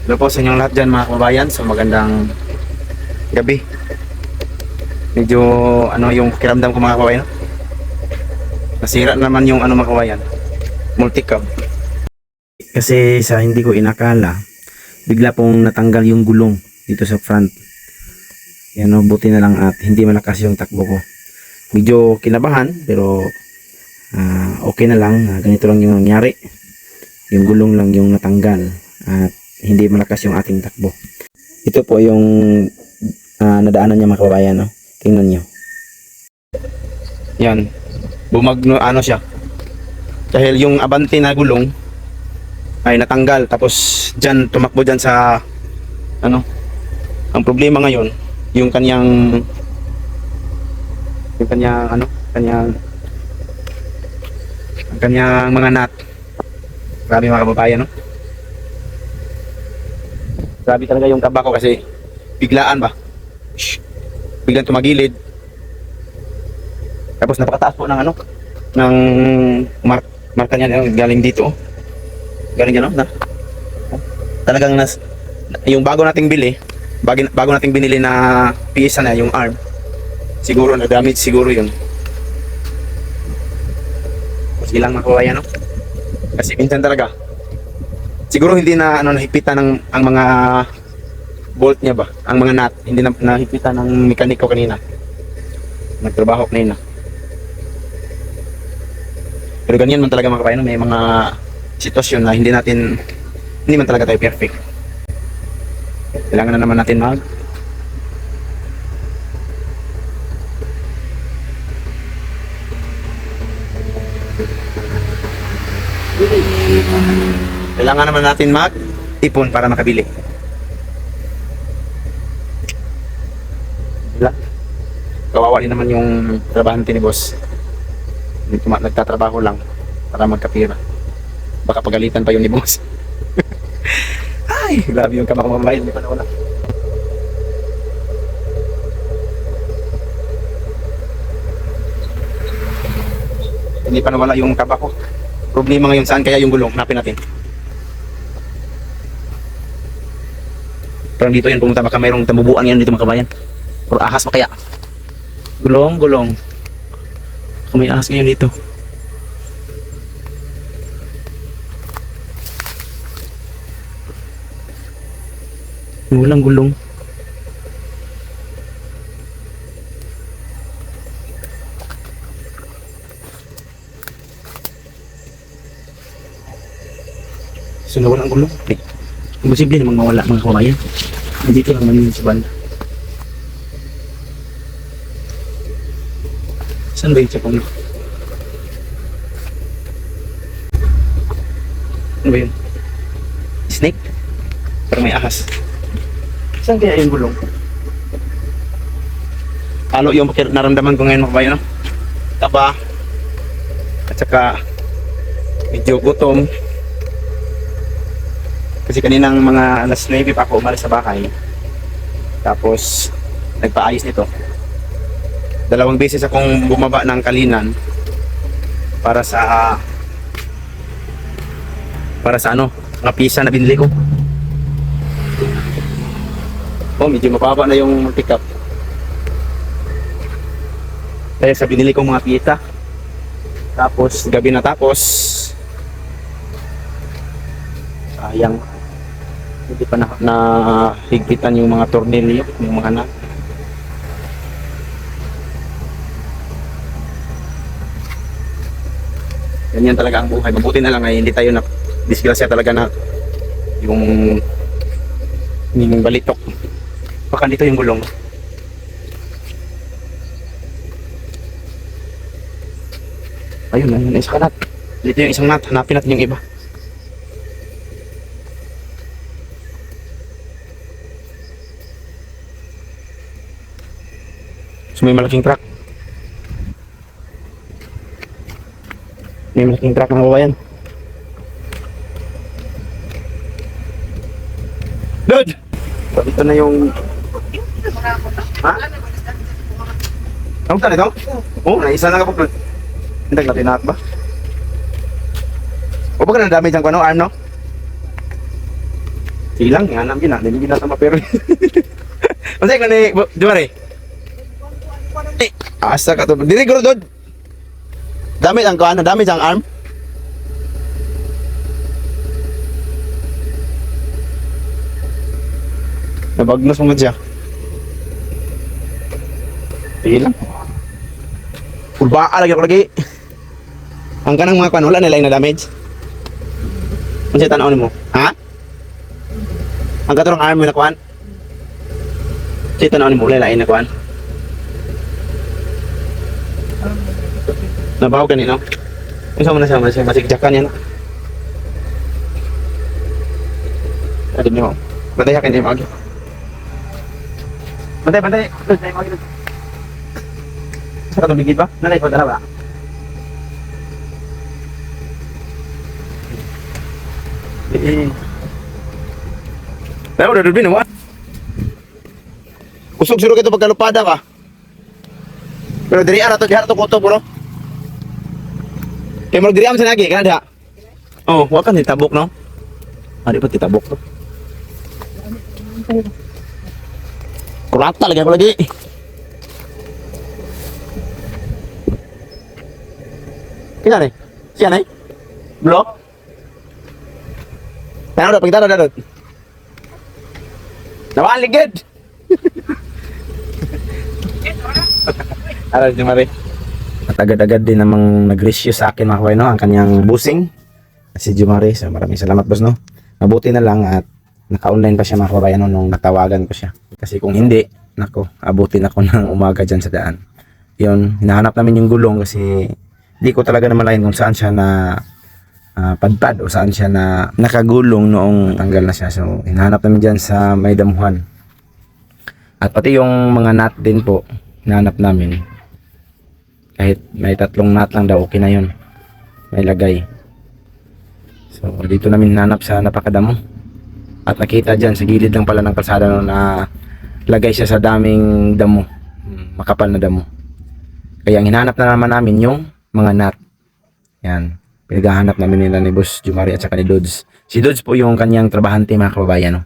Hello po sa inyong lahat dyan mga kababayan. So magandang gabi. Medyo yung pakiramdam ko mga kababayan. Nasira naman yung mga kababayan. Multicab. Kasi sa hindi ko inakala, bigla pong natanggal yung gulong dito sa front. Yan o, buti na lang at hindi malakas yung takbo ko. Medyo kinabahan pero okay na lang. Ganito lang yung nangyari. Yung gulong lang yung natanggal at hindi malakas yung ating takbo. Ito po yung nadaanan niya mga kababayan, no? Tingnan nyo. Yan. Bumagno siya. Dahil yung abante na gulong ay natanggal. Tapos dyan, tumakbo dyan sa ang problema ngayon, yung kanyang mga nut. Grabe mga kababayan, no? Grabe talaga yung taba ko kasi biglaan ba? Biglang tumagilid. Tapos napakataas po ng ng marka niya galing dito. Galing yan, no? Talagang yung bago nating binili na piyesa na yung arm. Siguro na damage siguro yun. Kasi ilang makuha no? Kasi minsan talaga siguro hindi na nahipitan ang mga bolt niya ba, ang mga nut hindi na nahipitan ng mekaniko kanina, nagtrabaho kanina. Pero ganyan man talaga mga kabayan, may mga sitwasyon na hindi man talaga tayo perfect. Kailangan na naman natin mag-ipon para makabili. Kawawa din naman yung trabahante ni boss. Nagtatrabaho lang para magkapira. Baka pagalitan pa yun ni boss. Ay, grabe yung kamakababayan. Hindi pa nawala. Hindi pa nawala yung kaba ko. Problema ngayon saan kaya yung gulong? Hanapin natin. Parang dito yan, pumunta baka mayroong tambubuan yan dito mga kabayan. Or ahas pa kaya. Gulong. Kung may ahas ngayon dito. Walang gulong. So nawalan ang gulong. Okay. Imposible namang mawala mga kabayan. Nandito lang naman yun sa banda. Saan ba yung tsapong? Ano ba yun? Snake? Parang may ahas. Saan kaya yung gulong? Halo yung naramdaman ko ngayon mga kabayan, no? Taba. At saka medyo gutom. Kasi kaninang mga alas 9 pa ako umalis sa bahay. Tapos nagpaayos nito. 2 beses akong bumaba ng Kalinan para sa mga pisa na binili ko. Oh, medyo mababa na yung pick-up. Kaya sa binili kong mga pisa. Tapos gabi na tapos. Sayang. Hindi pa na higpitan yung mga tornilyo, yung mga nut. Ganyan talaga ang buhay. Mabuti na lang ay hindi tayo na disgrasya talaga na yung balitok. Baka dito yung gulong. Ayun, isa ka nut. Dito yung isang nut. Hanapin natin yung iba. So may malaking truck. May malaking truck mga kababayan. Dude! So, dito na yung... Ha? Ang tala ito? Oo, naisa na ka po. Hindi ka tinat ba? O ba ka na damage ang arm, no? Silang, nga namin na. Hindi na tama pero. Masaya ka ni, Jumari? Asa ka to. Diri ko doon. Damit ang kuan, damit ang arm. Nabagnos mo siya. Silang. Pulbaa lagi ako lagi. Ang kanang mga kuan, wala nila yung na-damage. Ano siya tanaw mo? Ha? Ang katurang arm mo na kuan? Siya tanaw mo, wala lain na kuan? Nabaho ka nino? Yung sama na siya, masigjakan yan. Adi niyo. Bantay hakin niyo mag. Bantay. Bantay mag. Sa katong bigid ba? Nalay ko dala ba? Pero udah duduk mo. Kusog siro kito pagkalupada ba? Pero diri ara to diha to koto bro. Kaya mo diri am sa lagi kana diha. Oh, wa kan ditabok no. Ari pa ditabok to. Kurata lagi ako lagi. Kaya ni? Siya ni? Blok? Tayo pagkita na. Nawaan ligid. Alam si Mari. At agad-agad din namang nag-rescue sa akin mga kawain, no? Ang kanyang busing. Si Jumari. So maraming salamat boss, no? Mabuti na lang at naka-online pa siya mga kawain, no? Nung natawagan ko siya. Kasi kung hindi, nako, abutin ako ng umaga dyan sa daan. Yun, hinahanap namin yung gulong kasi hindi ko talaga namalayan kung saan siya na padpad o saan siya na nakagulong noong tanggal na siya. So hinahanap namin dyan sa may damuhan. At pati yung mga nut din po, hinahanap namin. Kahit may 3 nut lang daw, okay na yun. May lagay. So dito namin hinahanap sa napakadamo. At nakita dyan sa gilid lang pala ng kalsada no, na lagay siya sa daming damo. Makapal na damo. Kaya ang hinahanap na naman namin yung mga nut. Yan. Pinaghahanap namin nila ni Boss Jumari at saka ni Dods. Si Dods po yung kanyang trabahante mga kababayan. No?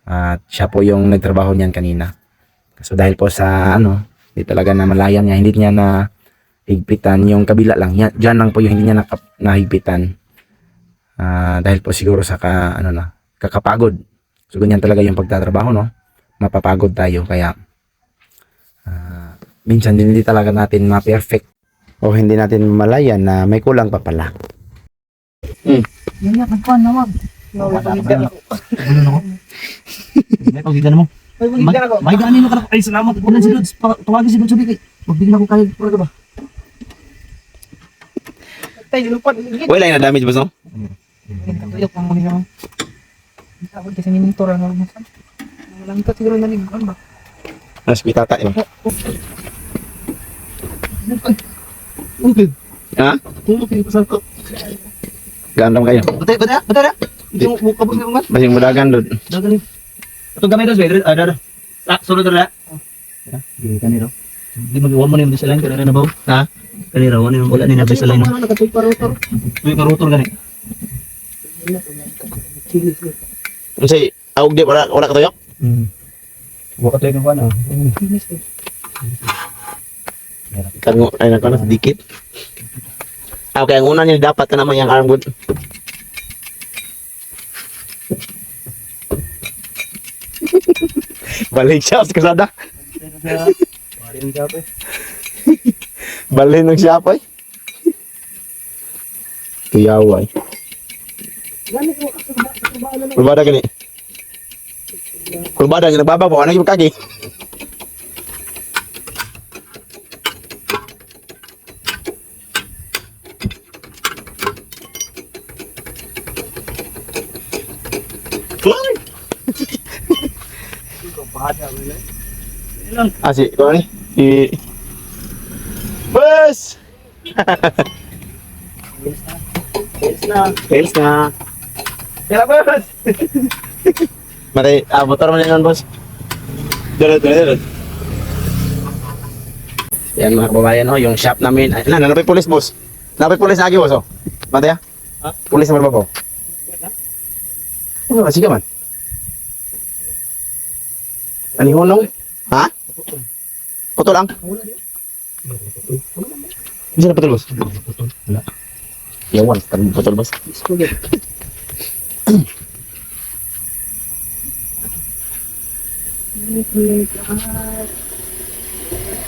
At siya po yung nagtrabaho niyan kanina. So dahil po sa hindi talaga na malayan niya, hindi niya na higpitan yung kabila lang. Yan, dyan lang po yung hindi niya nahigpitan. Dahil po siguro sa kakapagod. So ganyan talaga yung pagtatrabaho, no? Mapapagod tayo. Kaya minsan hindi talaga natin ma-perfect. O hindi natin malayan na may kulang pa pala. Yan yan, nagkuhan na wag. Pagkigan mo. May ganin mo ka na. Ay, salamat. Kunan si Lods. Tawagin si Lods. Sabi kay. Magbigil ako kayo. Pura ka ba? Tay, lupad. Wala yung na-damage ba, no? Tuyok ang muli naman. Tawag kasi minitor ang mga saan. Walang ito siguro naliguan ba? Mas pitata yun. Okay. Ha? Okay, pasal ko. Gandam kayo. Bata. Ito mo kabos na mga. Masing mudagan doon. Dagali. Ito gamay dos, Pedro. Ada. Solo dala. Di kaniro. Di magawa mo ni sa line kanina na ba? Ha? Kanira wala ni nabay sa line. Nakatuig pa rotor. Tuwi ka rotor gani. Kasi, awag di, wala katuyok? Wa ka tayo ng ano. Kango, ay nako na, dikit. Okay, ang una niya dapat ka naman yung arm good. Balik siya sa kasada. Marin ka pa. Balik ng siya pa eh. Tuyaway. Kulbada gani. Kulbada gani, nagbabaw. Ano yung kagi? Si, kau ni? Si... Bus! Fails na. Kaya bus! Mati, motor mo yan, boss. Dulot. Yan mga kababayan, no? Yung shop namin. Ay, nanapay pulis, boss. Nanapay pulis lagi, boss, oh. Mati, ha? Pulis naman ba po? Oh, sige man. Anihonong? Ha? Putol lang. Bisa na putol, boss? Wala. Yawan, kan putol, boss.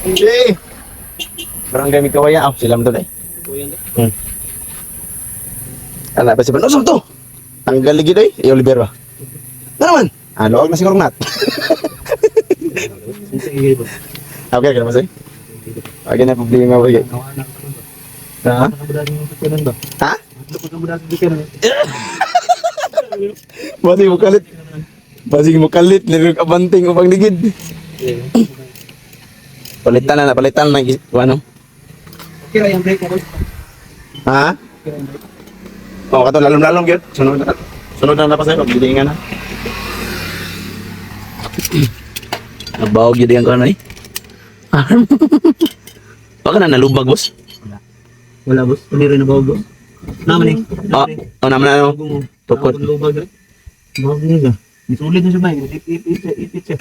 Okay. Barangay Mikawaya. Oh, silam doon eh. Anak pa si Panosok to. Tanggal lagi doy. Iyo libero. Na naman. Ano, huwag na siguro nat. Okay, kaya masay. Okay na problema mo. Ha? Ha? Masih mo kalit. Masih mo kalit. Nirog abanting upang ligid. Palitan na, palitan na. Ano? Kira yung break mo. Ha? Oh, kato lalong-lalong gyud. Sunod na. Sunod na pa sa'yo. Gilingan na. Nabaw gyud yang kanay. Baka na nalubag, boss. Wala, boss. Hindi rin nabaw, boss. Naman eh. Oh, naman na ano. Tukot. Lubag rin. Bawag niya ka. Isulit na siya ba? Ipit siya.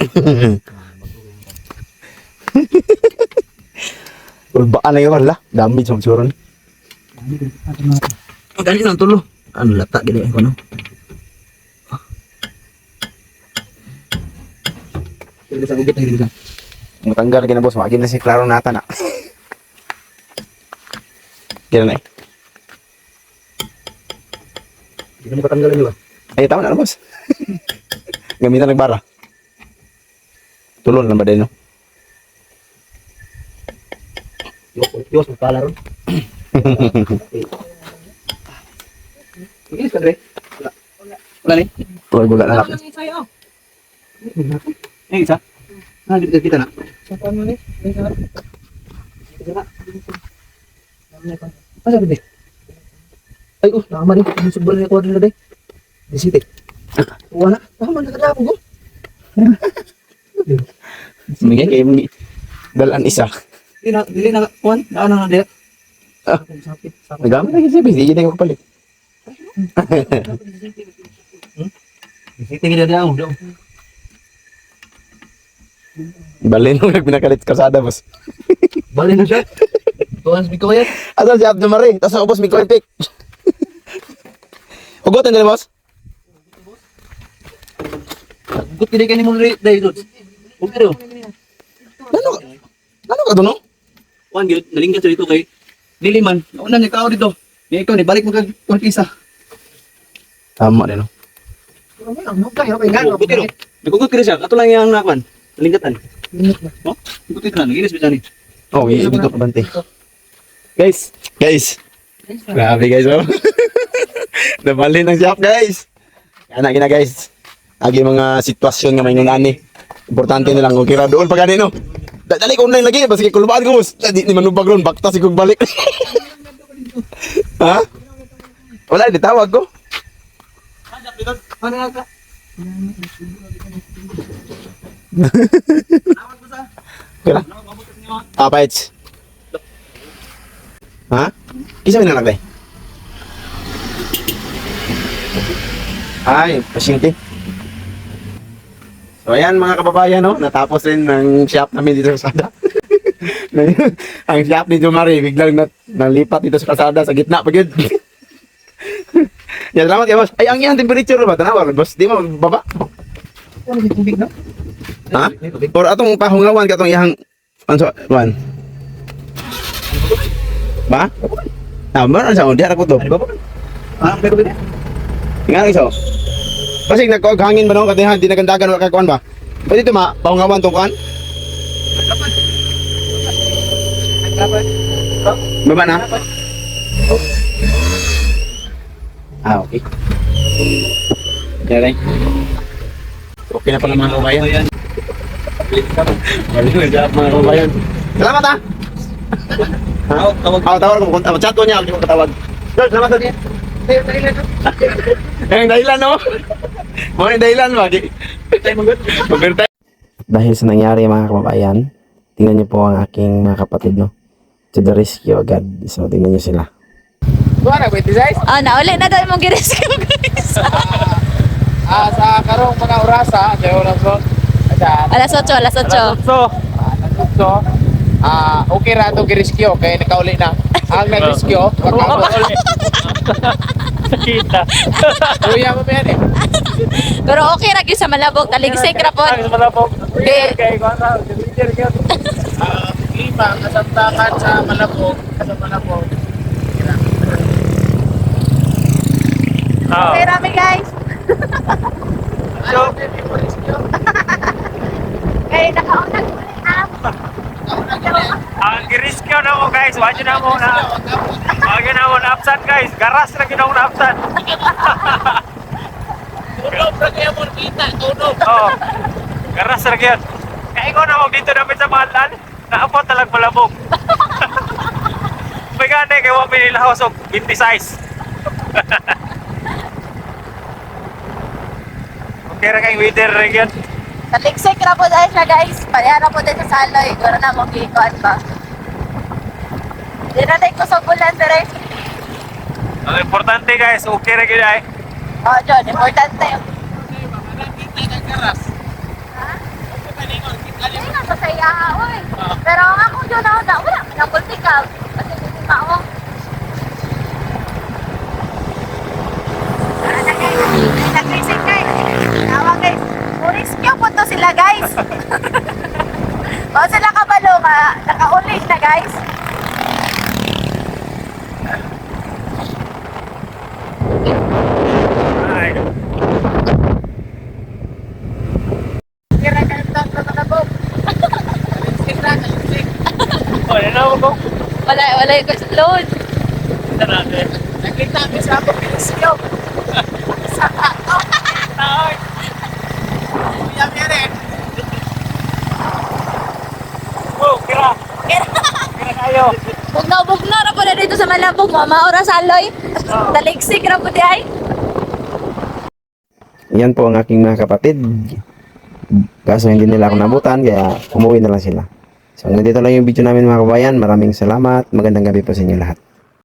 Ulbaan na yun wala. Dami sa magsuron. Ganyan ang tulo. Ano lata gini ko no? Sige sa ugit na Matanggal ka na, boss. Wagin na si Claro nata na. Kira na eh. Hindi mo patanggalan niyo ba? Ay, tama na, boss. Gamitan ng bara. Tulon lang ba din, no? Yos, magpala ron. Ilis ka, Dre? Wala ni? Gula na lang. Isa? Dito kita na. Sa paano ni? Kita na. Asa ba, Dre? Ay, tama rin. Subal na ko rin na, Dre. Disiti. Wala. Tama, nakadapog ko. Mingay kayo mong dalan isa. Dili na, kuhan. Ano na, Dre? Sakit. Nagamit lagi siya, busy. Hindi ko kapalit. Disiti kita dia, udah. Balin mo pinakalit kasada, boss. Balik na siya. Tuhan sabi ko kaya. Asan si Abdo Marie? Tapos ako, boss, may coin pick. Hugotin nila, boss. Gut kini kani mo rin dahil doon. Okay rin. Ano ka doon, no? Kuhan gyud nalingkat dito kay Diliman. Nauna niya kao dito. Ni ikaw ni balik mo kag isa. Tama din, no? Buti ro. Nagugut kini siya. Ato lang yang nakuan. Nalingkatan. Oh, gutit na. Naginis bisa ni. Oh, ibig ko kabante. Guys. Grabe, guys, oh. Nabalin ng shop, guys. Ana gina, guys. Agi mga sitwasyon nga may nunani. Importante na lang okay ra doon pag no. Dali ko online lagi basta kulubaan ko boss. Di ni manubag ron bakta si kog balik. Ha? Wala di tawag ko. Ano ka? Kira. Apa it's? Ha? Kisa na lang, Ay, pasyente. So ayan mga kababayan, no? Natapos rin ng shop namin dito sa kalsada. Ang shop ni Jomari biglang nalipat dito sa kalsada sa gitna pagid. Yan, salamat kayo, boss. Ay, ang iyang temperature ba? Tanawa, boss. Di mo baba? Ano si tubig na? Ha? Or atong pahungawan ka atong iyang anso, one. Ba? Ah, meron sa undi ako to. Ano ba? Ah, pero gani. Nga iso. Kasi nagkuag hangin ba no katihan di nagandagan wala kakuan ba? Pwede to ma pahungawan tong kuan? Baba na. Ah, okay. Okay. Okay na pala mga kabayan. Balik na job mga kabayan. Salamat ah. Tawag ko kung chat ko niya, hindi ko katawag. Sir, salamat sa niya. Ang dahilan no? Mo ang dahilan ba? Maganda. Dahil sa nangyari mga kababayan, tingnan niyo po ang aking mga kapatid no. To the rescue agad. So tingnan niyo sila. Wala ba ito, guys? Oh, nauli na daw mong girescue guys. Sa karong mga orasa, kaya oras ko, Alas 8, alas 8. So, okay ra to gi-rescue kay nakauli na. Ang nag-rescue, makakauli. Kita. Kuya mo ba yan eh? Pero okay ra gyud sa Malabog, taligsik ra pod. Malabog. Di. Kay ko na, leader ka. Lima, kasamtakan sa Malabog. Sa Malabog. Okay rami guys. So, Kay nakaunag Ang girisky na mo guys, wag na mo na. Wag na mo na upset guys. Garas na ginaw na upset. tunog ra kaya mo kita, tunog. Oh. Garas na gyud. Kaya ko na mo dito dapat sa Mahalan. Naapot talag Malabog. May gani kay wa pinilaos og 20 size. Okay ra kay weather ra gyud. taligsik ra pod ay siya guys. Payara pod sa Saloy, guro na mo gikuan ba. Di na tayo kusog bulan dire. Ang importante guys, okay ra gyud ay. Oh, John, importante. Kita kang karas. Hindi nga sa saya, oy. Pero ang ako dyan ako na, wala, pinapultika. Kasi hindi pa ako. Nag-racing guys. Tawa guys. Rescue po to sila guys. O sila kabalo nga, nakaulit na guys. Ay. Kira ka ang sa Malabog. Kira ka, Oh, ano mo ko? Wala yung load. Sarado. nakita ko sa ako rescue. Sa ako. Ay. Kuya mo yan eh. Oh, kira. Kira kayo. Bugnaw ra po na dito sa Malabog. Mamaura sa Aloy. Taligsik ra po di ay. Yan po ang aking mga kapatid. Kaso hindi nila ako nabutan, kaya umuwi na lang sila. So, nandito lang yung video namin mga kabayan. Maraming salamat. Magandang gabi po sa inyo lahat.